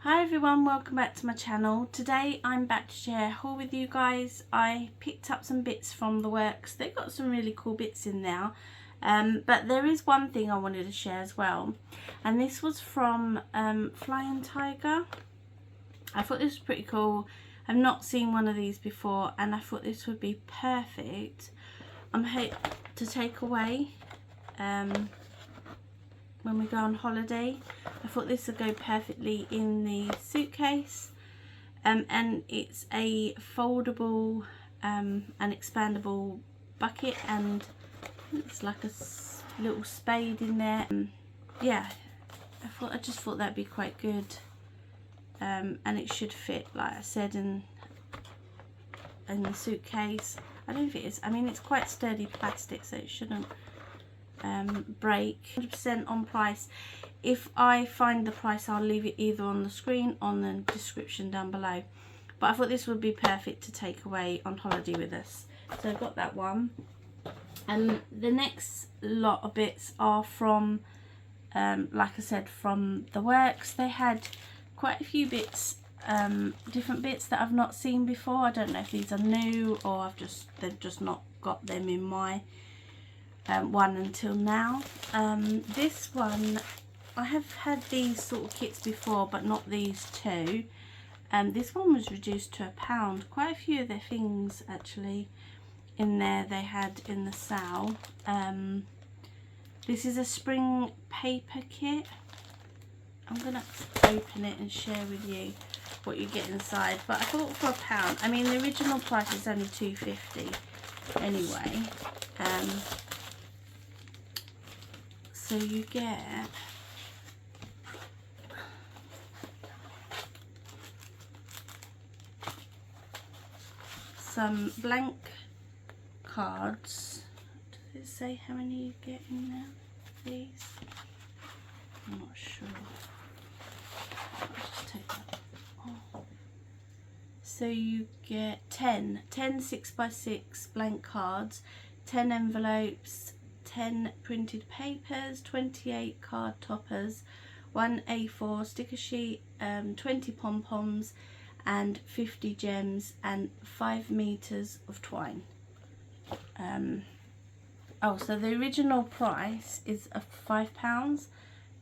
Hi everyone, welcome back to my channel. Today I'm back to share a haul with you guys. I picked up some bits from the works. They've got some really cool bits in there, but there is one thing I wanted to share as well, and this was from Flying Tiger. I thought this was pretty cool. I've not seen one of these before and I thought this would be perfect to take away when we go on holiday. I thought this would go perfectly in the suitcase, and it's a foldable and expandable bucket, and it's like a little spade in there. Yeah, I just thought that'd be quite good, and it should fit, like I said, in the suitcase. I don't think it's, I mean, it's quite sturdy plastic, so it shouldn't break. 100% on price. If I find the price, I'll leave it either on the screen or on the description down below, but I thought this would be perfect to take away on holiday with us, so I've got that one. And the next lot of bits are from like I said, from the works. They had quite a few bits, different bits that I've not seen before. I don't know if these are new or they've just not got them in my one until now. This one, I have had these sort of kits before, but not these two. This one was reduced to £1. Quite a few of their things actually in there they had in the sale. This is a spring paper kit. I'm gonna open it and share with you what you get inside, but I thought for £1, I mean the original price is only £2.50 anyway. So you get some blank cards. Does it say how many you get in there, please? I'm not sure. I'll just take that off. So you get 10 6x6 blank cards, 10 envelopes, 10 printed papers, 28 card toppers, 1 A4 sticker sheet, 20 pom-poms and 50 gems, and 5 meters of twine. Oh, so the original price is £5,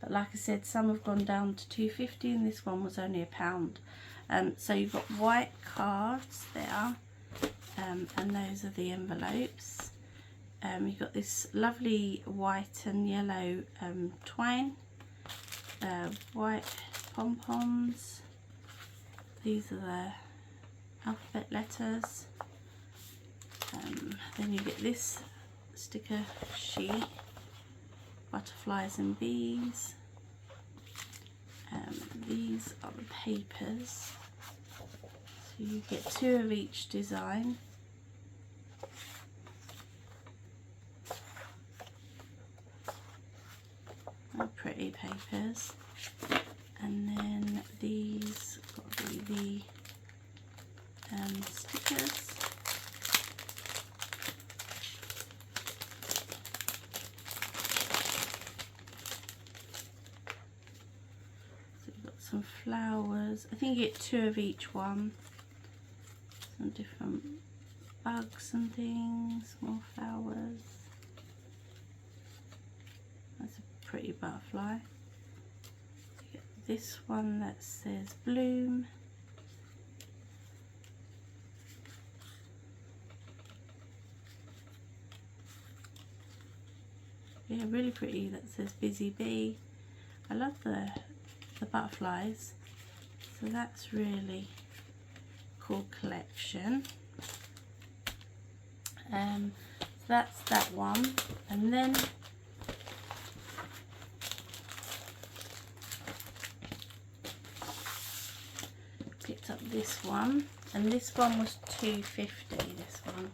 but like I said, some have gone down to £2.50 and this one was only £1. So you've got white cards there, and those are the envelopes. You've got this lovely white and yellow twine, white pom-poms. These are the alphabet letters. Then you get this sticker sheet, butterflies and bees. These are the papers. So you get 2 of each design. Pretty papers. And then these got to be the stickers. So you've got some flowers. I think you get 2 of each one. Some different bugs and things, more flowers. That's a pretty butterfly. You get this one that says bloom. Yeah, really pretty, that says busy bee. I love the butterflies, so that's really cool collection. So that's that one. And then picked up this one, and this one was £2.50, this one.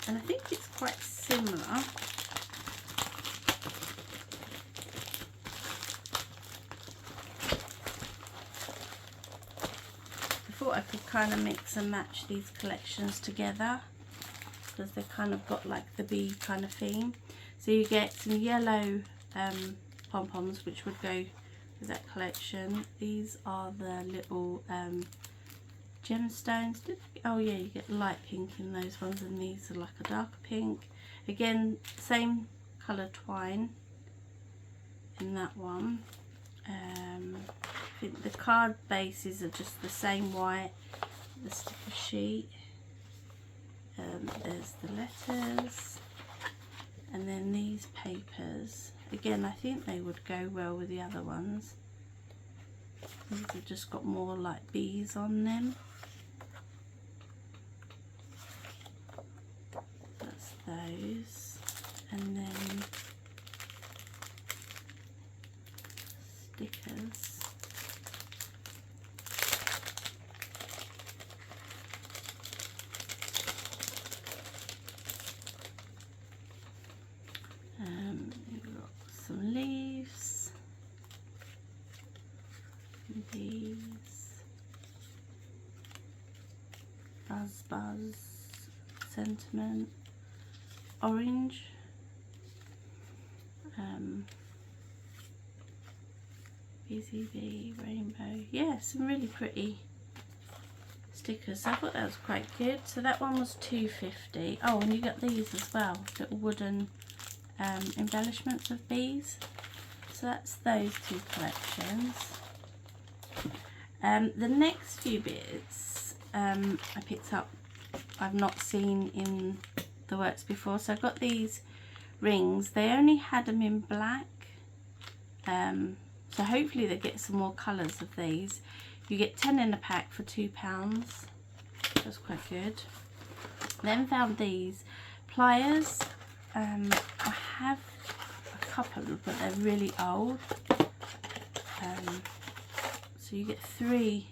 And I think it's quite similar. I thought I could kind of mix and match these collections together because they've kind of got like the bee kind of theme. So you get some yellow pom-poms which would go with that collection. These are the little gemstones. Oh yeah, you get light pink in those ones, and these are like a darker pink. Again, same colour twine in that one. I think the card bases are just the same white, the sticker sheet. There's the letters, and then these papers. Again, I think they would go well with the other ones. These have just got more like bees on them. That's those. And then stickers. You've got some leaves. These buzz, sentiment, orange, BZB, rainbow. Yeah, some really pretty stickers. I thought that was quite good. So that one was $2.50. Oh, and you got these as well, little wooden embellishments of bees. So that's those two collections. The next few bits I picked up, I've not seen in the works before. So I got these rings. They only had them in black, so hopefully they get some more colours of these. You get 10 in a pack for £2. That's quite good. Then found these pliers. I have a couple, but they're really old. So you get three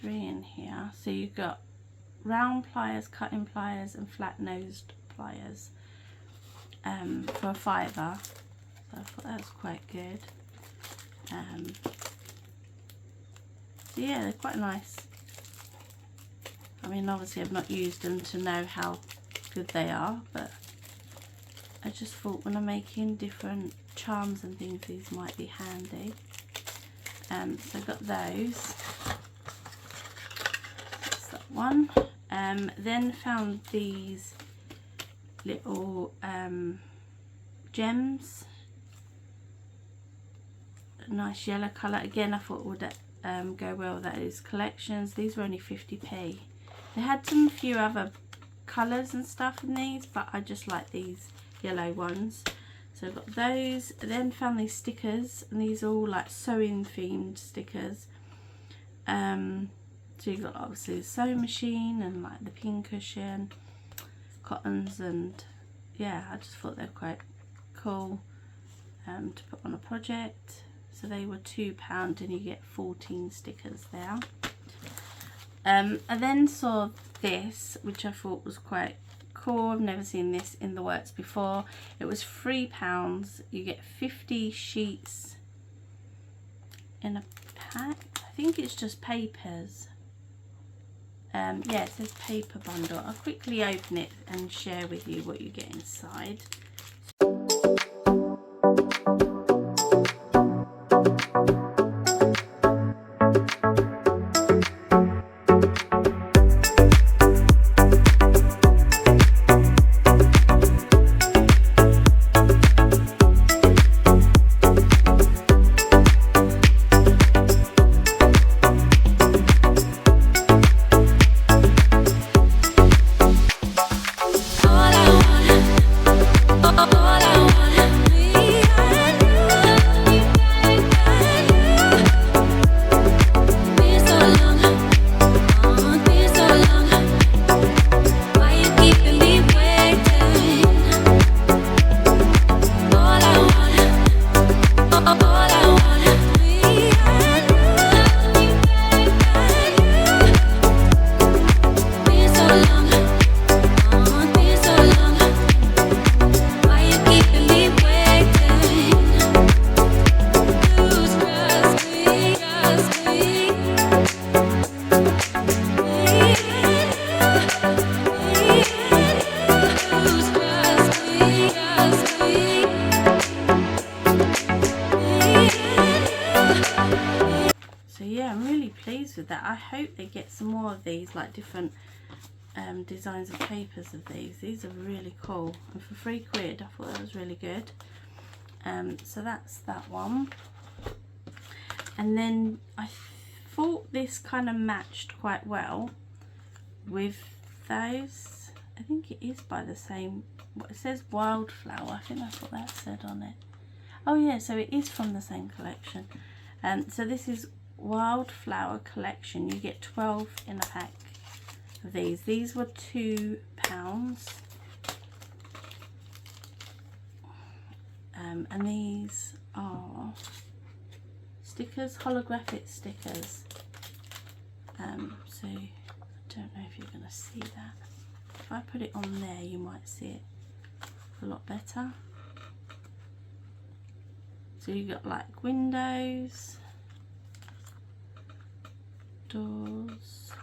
in here. So you've got round pliers, cutting pliers, and flat nosed pliers for £5. So I thought that was quite good. So yeah, they're quite nice. I mean, obviously I've not used them to know how good they are, but I just thought when I'm making different charms and things, these might be handy. So I got those. That's that one. Then found these little gems. A nice yellow colour. Again, I thought would go well with those collections. These were only 50p. They had some few other colours and stuff in these, but I just like these yellow ones. So I got those. Then found these stickers, and these are all like sewing themed stickers. So you've got obviously the sewing machine and like the pin cushion, cottons, and yeah, I just thought they're quite cool to put on a project. So they were £2 and you get 14 stickers there. I then saw this, which I thought was quite cool. I've never seen this in the works before. It was £3. You get 50 sheets in a pack. I think it's just papers. Yeah, it says paper bundle. I'll quickly open it and share with you what you get inside. really pleased with that. I hope they get some more of these, like different designs of papers of these. These are really cool, and for £3 I thought that was really good. So that's that one. And then I thought this kind of matched quite well with those. I think it is by the same, it says Wildflower, I think that's what that said on it. Oh yeah, so it is from the same collection. So this is Wildflower collection. You get 12 in a pack of these. These were £2. And these are stickers, holographic stickers. So I don't know if you're going to see that. If I put it on there, you might see it a lot better. So you got like windows, doors,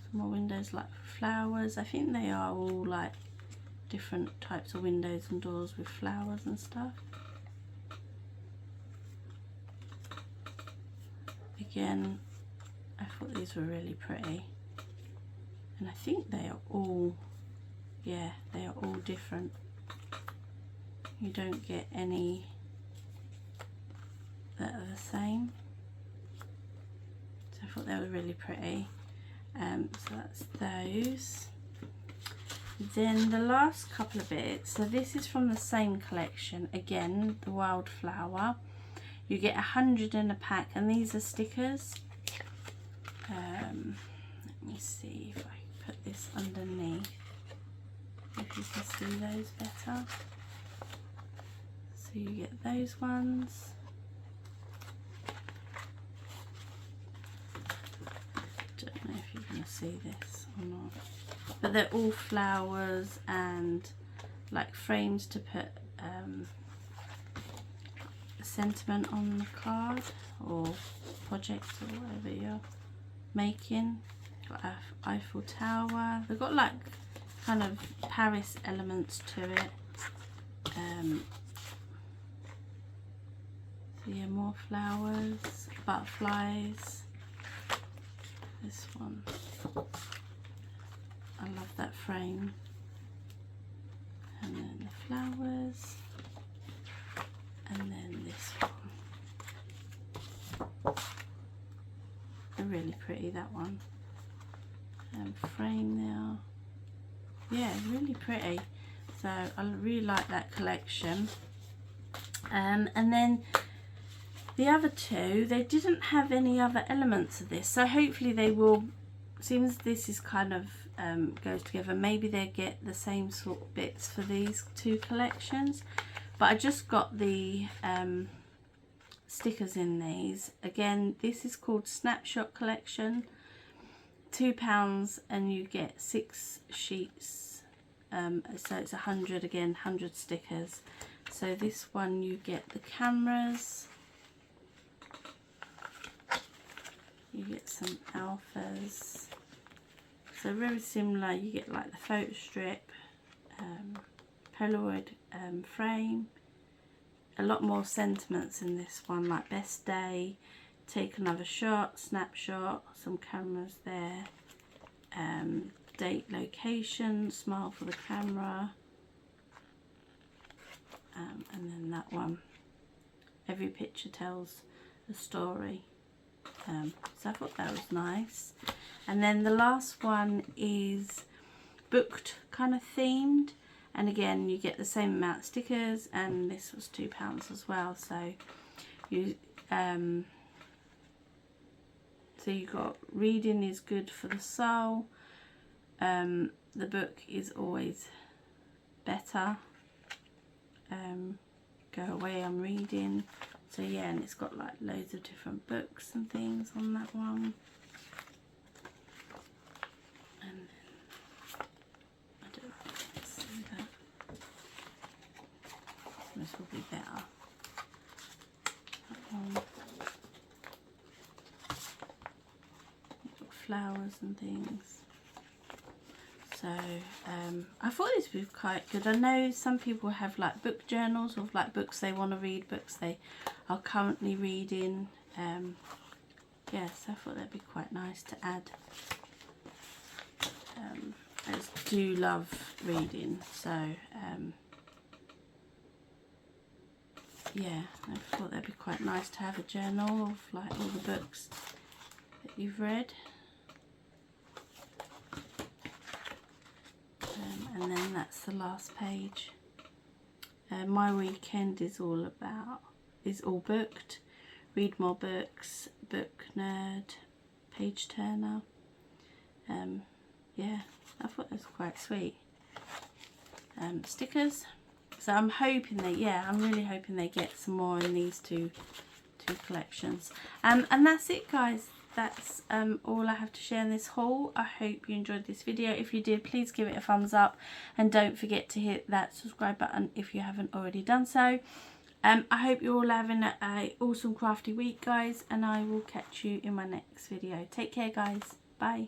some more windows like flowers. I think they are all like different types of windows and doors with flowers and stuff. Again, I thought these were really pretty, and I think they are all, yeah, they are all different. You don't get any that are the same. So I thought they were really pretty. So that's those. Then the last couple of bits, so this is from the same collection, again, the Wildflower. You get 100 in a pack, and these are stickers. Let me see if I put this underneath, if you can see those better. So you get those ones. Don't know if you can see this or not, but they're all flowers and like frames to put sentiment on the card or project or whatever you're making. Got Eiffel Tower. They've got like kind of Paris elements to it. So yeah, more flowers, butterflies. This one, I love that frame. And then the flowers, and then this one. They're really pretty, that one. Frame there. Yeah, really pretty. So I really like that collection. And then the other two, they didn't have any other elements of this, so hopefully they will. Seems this is kind of goes together. Maybe they get the same sort of bits for these two collections. But I just got the stickers in these. Again, this is called Snapshot Collection. £2, and you get 6 sheets. So it's 100 again, 100 stickers. So this one you get the cameras. You get some alphas. So very similar. You get like the photo strip, Polaroid frame. A lot more sentiments in this one, like best day, take another shot, snapshot, some cameras there, date, location, smile for the camera, and then that one, every picture tells a story. So I thought that was nice. And then the last one is booked kind of themed, and again you get the same amount of stickers, and this was £2 as well. So you got reading is good for the soul, the book is always better, go away, I'm reading. So yeah, and it's got like loads of different books and things on that one. And then, I don't know if you can see that. This will be better. That one. You've got flowers and things. So I thought this would be quite good. I know some people have like book journals of like books they want to read, books they are currently reading. yeah, so I thought that'd be quite nice to add. I just do love reading, so yeah, I thought that'd be quite nice to have a journal of like all the books that you've read. And then that's the last page. My weekend is all booked. Read more books, book nerd, page turner. Yeah, I thought that was quite sweet. Stickers. So I'm hoping that, yeah, I'm really hoping they get some more in these two collections. And that's it, guys. That's all I have to share in this haul. I hope you enjoyed this video. If you did, please give it a thumbs up and don't forget to hit that subscribe button if you haven't already done so. I hope you're all having an awesome crafty week, guys, and I will catch you in my next video. Take care, guys. Bye.